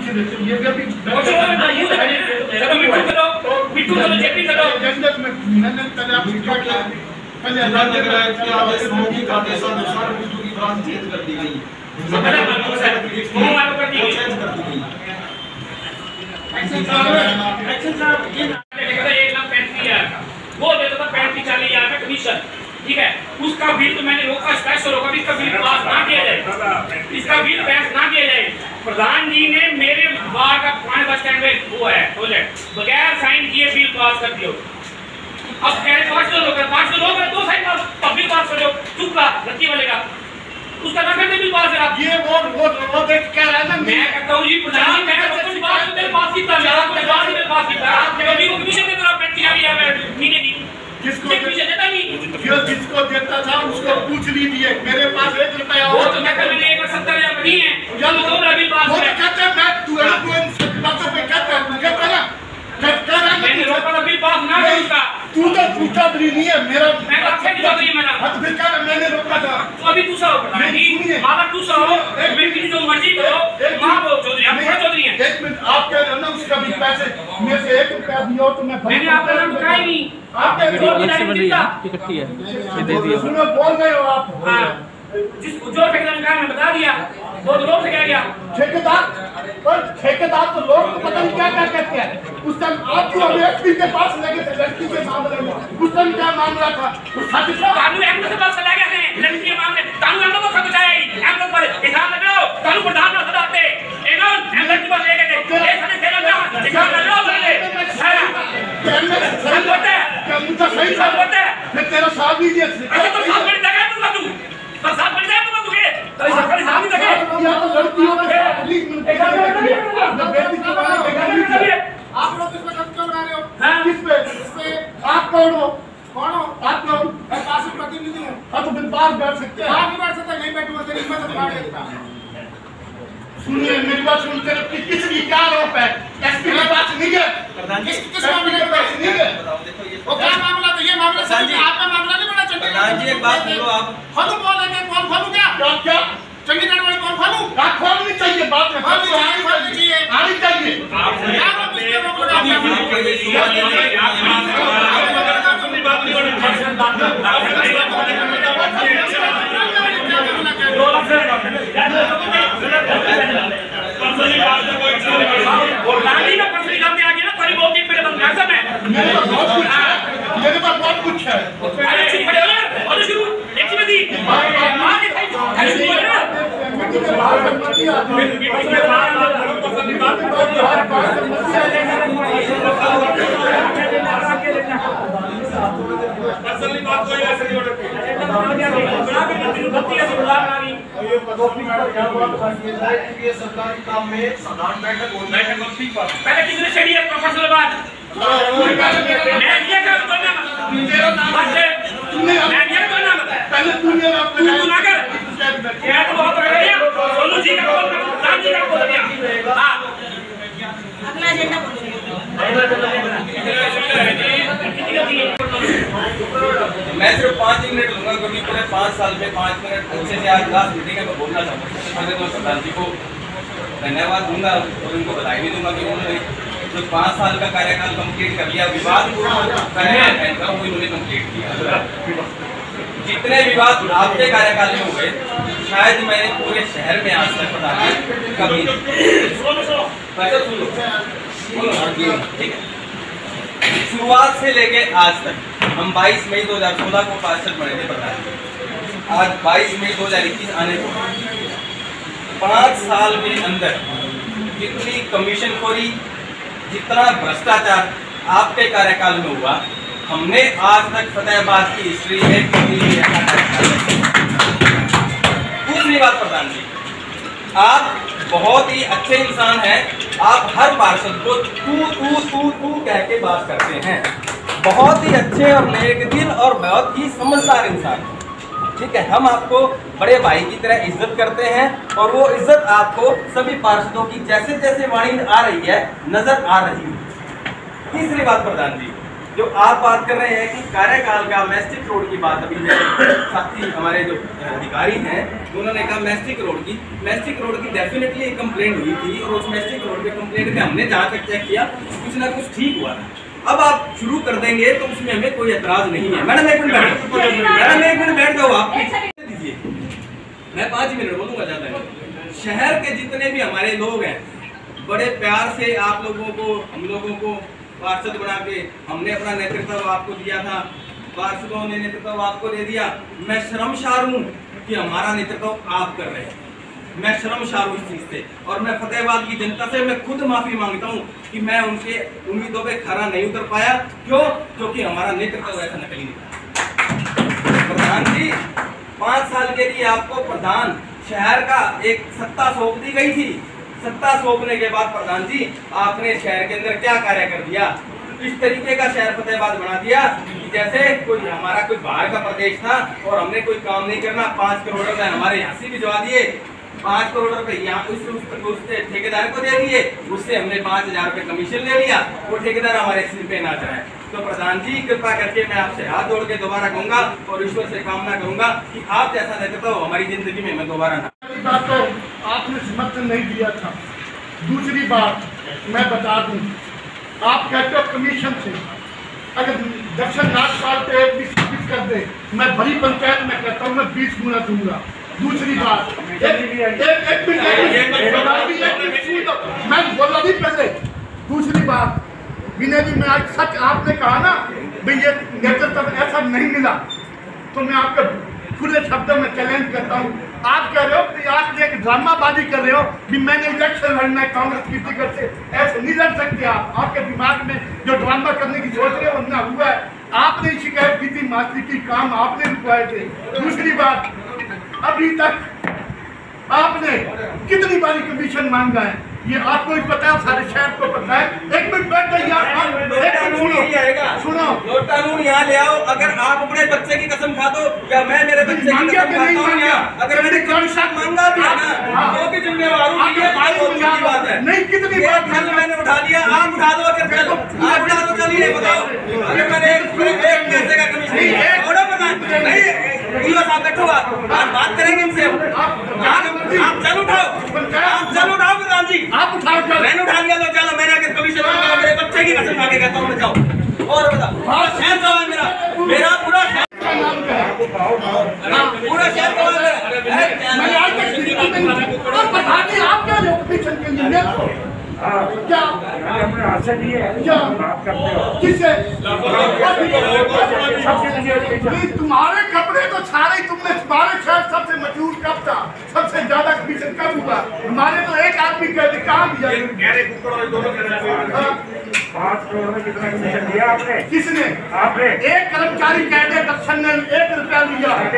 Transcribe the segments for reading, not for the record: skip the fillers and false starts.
ये भी मिट्टू करो जेपी करो मैंने पहले आप पहले लग रहा है कि आप इस मोदी का देश अनुसार मिट्टू की ब्रांच चेंज कर दी गई वो देता था 35-40,000 का कमीशन, ठीक है। उसका बिल तो मैंने रोका, स्पेशल रोका, इसका बिल पास ना किया जाए, इसका बिल पास ना किया जाए। प्रधान जी ने मेरे बार का पुराने बस स्टैंड में वो है टॉयलेट बगैर साइन किए बिल पास कर दियो। अब कह रहे 500 लोग है 2 साइन पब्लिक पास कर दो, चुप रहा रत्ती वाले का उसका ना करने बिल पास है। ये वो देख क्या रहा है ना, मैं कहता हूं जी प्रधान जी मैं तो बात मेरे पास की था, मेरा कोई बात नहीं मेरे पास की था। आप कभी वो कमीशन दे दो 35,000 है महीने की, किसको कमीशन देता नहीं, जिसको देता था उसको पूछ लीजिए। मेरे पास 1 रुपया वो तो मैं कभी नहीं 70,000 नहीं है जब तो बिल पास वो है। तो कहते हैं मैं तू बातों पे कहता है ना मैंने रोका था बिल पास ना कर उसका, तू तो पूछा भी नहीं है मेरा। मैं अच्छा की चौधरी मेरा हां तो फिर क्या मैंने रोका था। तो अभी तू सहो प्रधान जी मामा तू सहो मैं की जो मर्जी करो मां वो चौधरी आप थोड़ा चौधरी हैं। 1 मिनट आप कह रहे हो ना उसका भी पैसे में से 1 रुपया दियो तो मैंने आपका नाम बताया ही नहीं, आप कह रहे हो अलग से बन रही है इकट्ठी है ये दे दिया सुनो बोल रहे हो आप। हां जिस जो ठेकेदार ने कहा मैं बता दिया वो तो लोग से कह गया ठेकेदार पर ठेकेदार तो लोग तो पता नहीं क्या क्या कहते हैं। उस टाइम आप जो व्यक्ति के पास लगे थे लड़की के मामले में उस टाइम क्या मामला था उस खातिर तानू एम्बुलेंस से पास ले गए थे लड़की के मामले तानू एम्बुलेंस को बचाया ही एम्बुलेंस पर हिसाब लगाओ तानू प्रधान ना सदाते एनोन एम्बुलेंस पर ले गए थे ये सारे सेना का हिसाब लगाओ बोले सही होता है क्या मुझे सही सब होता है फिर तेरा साथ दीजिए। अच्छा तो साथ बड़ी जगह दूंगा तू पर साथ बड़ी जगह दूंगा तुझे तो सरकारी साथ नहीं जगह या तो लड़कियों में आप लोग इस पर क्यों बना रहे हो? किस पे इस पे आप कौन हो? कौन हो? आप कौन? मैं पार्षद प्रतिनिधि हूँ। हाँ तो फिर बाहर बैठ सकते हैं। बाहर नहीं बैठ सकता, नहीं बैठूंगा तेरी हिम्मत है तो बाहर बैठता। सुनिए मेरी बात सुनते रहे किस भी क्या आरोप है एसपी के पास नहीं गए किस मामले के पास नहीं गए वो क्या मामला तो ये मामला सही है आपका मामला नहीं बड़ा चंडीगढ़ प्रधान जी एक बात बोलो आप खोलू बोलेंगे कौन खोलू क्या क्या चंडीगढ़ में कौन खोलू क्या खोलनी चाहिए बात में खोलनी चाहिए आनी चाहिए क्या रोक इसके रोक मेरे पास बहुत कुछ है सरकारी काम में साधारण बैठक पहले किसने छेड़ी है प्रोफेसर बात मैं ये कर तो ना तेरा नाम है मैं ये तो नाम पहले तूने तू ना कर क्या तो बहुत कर रही है सोनू जी का बोल राम जी का बोल दिया हां अगला एजेंडा बोलिए मैं सिर्फ 5 मिनट लूंगा क्योंकि पूरे 5 साल में 5 मिनट अच्छे से आज लास्ट मीटिंग में बोलना चाहूँगा। पहले तो सरदार जी को धन्यवाद दूंगा और उनको बधाई भी दूंगा कि उन्होंने जो 5 साल का कार्यकाल कंप्लीट कर लिया, विवाद वो इन्होंने कंप्लीट किया। जितने विवाद आपके कार्यकाल में हुए शायद मैंने पूरे शहर में आज तक पता नहीं कभी ठीक है। शुरुआत से लेके आज तक हम 22 मई 2016 को पार्षद बने थे प्रधान, आज 22 मई 2021 आने को 5 साल के अंदर जितनी कमीशन खोरी जितना भ्रष्टाचार आपके कार्यकाल में हुआ हमने आज तक फतेहाबाद की हिस्ट्री में कभी नहीं देखा। दूसरी बात प्रधान जी, आप बहुत ही अच्छे इंसान हैं, आप हर पार्षद को तू कह के बात करते हैं। बहुत ही अच्छे और नेक दिल और बहुत ही समझदार इंसान, ठीक है। हम आपको बड़े भाई की तरह इज्जत करते हैं और वो इज्जत आपको सभी पार्षदों की जैसे जैसे वाणी आ रही है नजर आ रही है। तीसरी बात प्रधान जी, जो आप बात कर रहे हैं कि कार्यकाल का मैस्टिक रोड की बात, अभी मेरे साथी हमारे जो अधिकारी हैं उन्होंने कहा मैस्टिक रोड की डेफिनेटली एक कंप्लेंट हुई थी और उस मैस्टिक रोड पे कंप्लेंट पे हमने जहाँ तक चेक किया कुछ ना कुछ ठीक हुआ था। अब आप शुरू कर देंगे तो उसमें हमें कोई एतराज नहीं है। मैडम एक मिनट बैठ जाओ, आप दीजिए, मैं 5 मिनट बोलूँगा, ज़्यादा नहीं। शहर के जितने भी हमारे लोग हैं बड़े प्यार से आप लोगों को, हम लोगों को पार्षद बना के हमने अपना नेतृत्व आपको दिया था, पार्षदों ने नेतृत्व आपको दे दिया। मैं शर्मसार हूँ कि हमारा नेतृत्व आप कर रहे हैं, मैं शर्मसार हूँ इस चीज़ से। और मैं फतेहाबाद की जनता से मैं खुद माफ़ी मांगता हूँ कि मैं उनके उम्मीदों पे खरा नहीं उतर पाया। क्यों? क्योंकि हमारा नेतृत्व ऐसा नकली नहीं था। प्रधान जी 5 साल के लिए आपको प्रधान शहर का एक सत्ता सौंप दी गई थी। सत्ता सौंपने के बाद प्रधान जी आपने शहर के अंदर क्या कार्य कर दिया? इस तरीके का शहर फतेहाबाद बना दिया कि जैसे कोई हमारा कोई बाहर का प्रदेश था और हमने कोई काम नहीं करना। 5 करोड़ रुपए हमारे यहाँ से भिजवा दिए, 5 करोड़ रुपए यहाँ उस ठेकेदार को दे दिए, उससे हमने 5,000 रुपए कमीशन ले लिया, वो ठेकेदार हमारे सिर पे नाच रहा है। तो प्रधान जी कृपा करके मैं आपसे हाथ जोड़ के दोबारा कहूँगा और ईश्वर से कामना करूँगा कि आप जैसा नेतृत्व हमारी जिंदगी में मैं दोबारा ना। बात तो आपने समर्थन नहीं दिया था। दूसरी बात मैं बता दूं, आप कहते हो कमीशन से, अगर दर्शन नागपाल पे 20 कर दे, मैं बड़ी पंचायत में कहता हूँ मैं 20 गुना दूंगा। दूसरी बात मैं बोला भी पहले। दूसरी बात विनय जी, मैं आज सच आपने कहा ना भाई ये नेतृत्व ऐसा नहीं मिला, तो मैं आपके खुले शब्दों में चैलेंज करता हूँ। आप कह रहे हो कि आप एक ड्रामाबाजी कर रहे हो कि मैंने इलेक्शन लड़ना है कांग्रेस की टिकट से, ऐसे नहीं लड़ सकते आप। आपके दिमाग में जो ड्रामा करने की सोच रहे हो ना हुआ है। आपने शिकायत की थी मास्टर की, काम आपने रुकवाए थे। दूसरी बात, अभी तक आपने कितनी बारी कमीशन मांगा है ये आपको ही पता है, सारे शहर को पता है। एक मिनट बैठ जाइए, सुनो कानून यहाँ ले आओ। अगर आप अपने बच्चे की कसम खा दो या मैं मेरे बच्चे की कसम खाता हूँ, अगर मैंने कमीशन मांगा भी है ना तो भी जिम्मेवार हूँ। बात है नहीं, कितनी बार मैंने उठा लिया, आप उठा दो। अगर चलो आप उठा दो, चलिए बताओ। अगर मैंने एक पैसे का कमीशन नहीं, साहब बैठो, बात करेंगे इनसे। आप चल उठाओ प्रधान जी, आप उठाओ। मैंने उठा लिया तो चलो, मैंने अगर कमीशन मांगा मेरे बच्चे की कसम खा के कहता हूँ मैं जाओ। और बताओ शहर का है मेरा पूरा शहर मैंने आज तक बता दी। आप क्या कमीशन के लिए क्या अपने हाथ से दिए बात करते हो किससे? तुम्हारे कपड़े तो सारे तुमने, तुम्हारे शहर सबसे मशहूर कब था, सबसे ज्यादा कमीशन कब हुआ? हमारे तो एक आदमी कहते कहाँ दिया? 5 करोड़ में कितना कमीशन दिया आपने? किसने? आपने। एक कर्मचारी कहते दर्शन ने 1 रुपया लिया। एक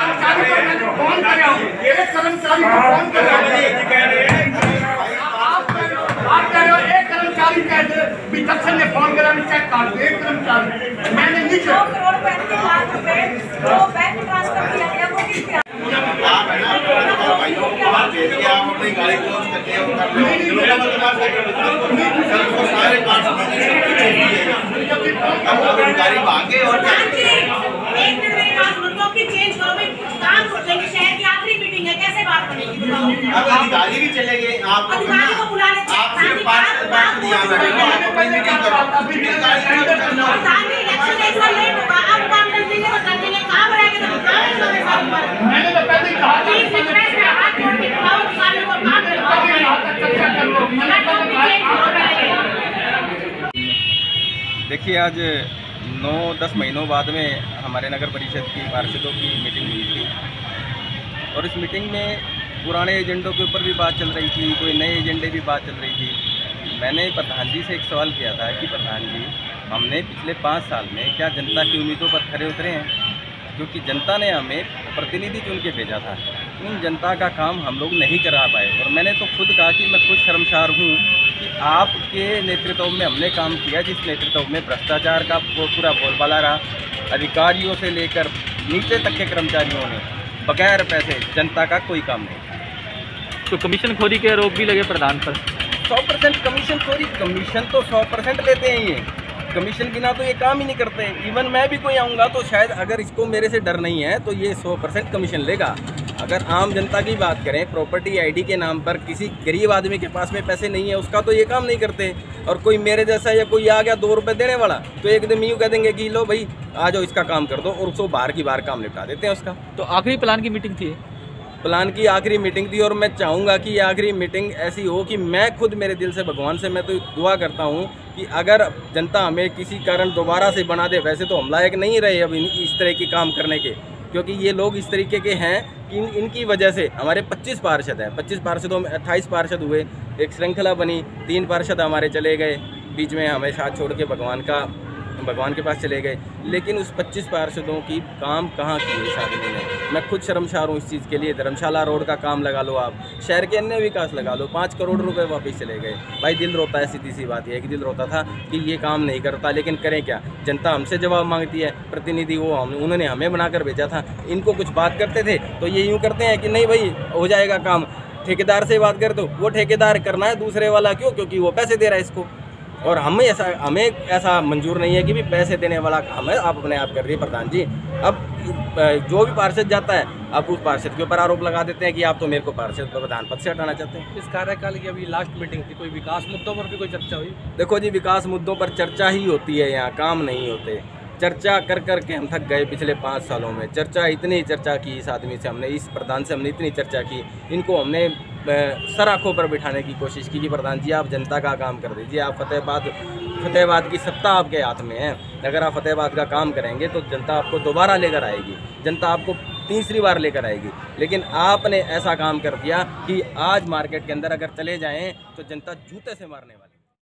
कर्मचारी को मैंने फोन किया, एक कर्मचारी को फोन किया। आप कह रहे हो एक कर्मचारी कहते दर्शन ने फोन करा, चेक काट दे। एक कर्मचारी मैंने नहीं किया। 2 करोड़ 35 लाख रुपए जो बैंक ट्रांसफर किया गया वो किसके? अपनी गाड़ी क्लोज करके अधिकारी भागे और एक मिनट मेरी बात सुनो, टॉपिक चेंज करो भाई। काम सोचेंगे, शहर की आखिरी मीटिंग है, कैसे बात बनेगी बताओ? अब अधिकारी भी चले गए, आप अधिकारी को बुला लेते हैं। इलेक्शन लेट होगा, अब काम कर देंगे तो कर देंगे, काम रहेगा तो काम। मैंने तो पहले ही कहा था रिक्वेस्ट है, हाथ जोड़ के बुलाओ अधिकारियों को, काम देखिए आज 9-10 महीनों बाद में हमारे नगर परिषद की पार्षदों की मीटिंग हुई थी और इस मीटिंग में पुराने एजेंडों के ऊपर भी बात चल रही थी, कोई नए एजेंडे भी बात चल रही थी। मैंने प्रधान जी से एक सवाल किया था कि प्रधान जी हमने पिछले 5 साल में क्या जनता की उम्मीदों पर खरे उतरे हैं? क्योंकि जनता ने हमें प्रतिनिधि चुन के भेजा था, उन जनता का काम हम लोग नहीं करा पाए। और मैंने तो खुद कहा कि मैं खुद शर्मसार हूँ कि आपके नेतृत्व में हमने काम किया, जिस नेतृत्व में भ्रष्टाचार का पूरा बोलबाला रहा। अधिकारियों से लेकर नीचे तक के कर्मचारियों ने बगैर पैसे जनता का कोई काम नहीं। तो कमीशन खोरी के आरोप भी लगे प्रधान पर। 100% कमीशन खोरी, कमीशन तो 100% लेते हैं ये, कमीशन बिना तो ये काम ही नहीं करते। इवन मैं भी कोई आऊँगा तो शायद अगर इसको मेरे से डर नहीं है तो ये 100% कमीशन लेगा। अगर आम जनता की बात करें, प्रॉपर्टी आईडी के नाम पर किसी गरीब आदमी के पास में पैसे नहीं है उसका तो ये काम नहीं करते। और कोई मेरे जैसा या कोई आ गया 2 रुपये देने वाला तो एकदम यूँ कह देंगे कि लो भाई आ जाओ इसका काम कर दो, और उसको बाहर की बाहर काम निपटा देते हैं उसका। तो आखिरी प्लान की मीटिंग थी, प्लान की आखिरी मीटिंग थी, और मैं चाहूँगा कि ये आखिरी मीटिंग ऐसी हो कि मैं खुद मेरे दिल से भगवान से मैं तो दुआ करता हूँ कि अगर जनता हमें किसी कारण दोबारा से बना दे। वैसे तो हम लायक नहीं रहे अब इस तरह के काम करने के, क्योंकि ये लोग इस तरीके के हैं कि इनकी वजह से हमारे 25 पार्षद हैं। 25 पार्षदों में 28 पार्षद हुए, एक श्रृंखला बनी, 3 पार्षद हमारे चले गए, बीच में हमें साथ छोड़ के भगवान के पास चले गए। लेकिन उस 25 पार्षदों की काम कहाँ किए इस आदमी ने। मैं खुद शर्मसार हूँ इस चीज़ के लिए। धर्मशाला रोड का काम लगा लो, आप शहर के अन्य विकास लगा लो, 5 करोड़ रुपए वापस चले गए। भाई दिल रोता है, सीधी सी बात है कि दिल रोता था कि ये काम नहीं करता, लेकिन करें क्या, जनता हमसे जवाब मांगती है। प्रतिनिधि वो उन्होंने हमें बनाकर भेजा था, इनको कुछ बात करते थे तो ये यूँ करते हैं कि नहीं भाई हो जाएगा काम। ठेकेदार से बात कर दो, वो ठेकेदार करना है दूसरे वाला क्यों, क्योंकि वो पैसे दे रहा है इसको। और हमें ऐसा मंजूर नहीं है कि भी पैसे देने वाला काम है आप अपने आप कर रही है प्रधान जी। अब जो भी पार्षद जाता है आप उस पार्षद के ऊपर आरोप लगा देते हैं कि आप तो मेरे को पार्षद प्रधान पद से हटाना चाहते हैं। इस कार्यकाल की अभी लास्ट मीटिंग थी, कोई विकास मुद्दों पर भी कोई चर्चा हुई? देखो जी, विकास मुद्दों पर चर्चा ही होती है, यहाँ काम नहीं होते। चर्चा कर कर के हम थक गए पिछले 5 सालों में। चर्चा इतनी चर्चा की इस आदमी से हमने, इस प्रधान से हमने इतनी चर्चा की, इनको हमने सर आँखों पर बिठाने की कोशिश की कि प्रधान जी आप जनता का काम कर दीजिए, आप फतेहाबाद की सत्ता आपके हाथ में है। अगर आप फतेहाबाद का काम करेंगे तो जनता आपको दोबारा लेकर आएगी, जनता आपको तीसरी बार लेकर आएगी। लेकिन आपने ऐसा काम कर दिया कि आज मार्केट के अंदर अगर चले जाएं तो जनता जूते से मारने वाली।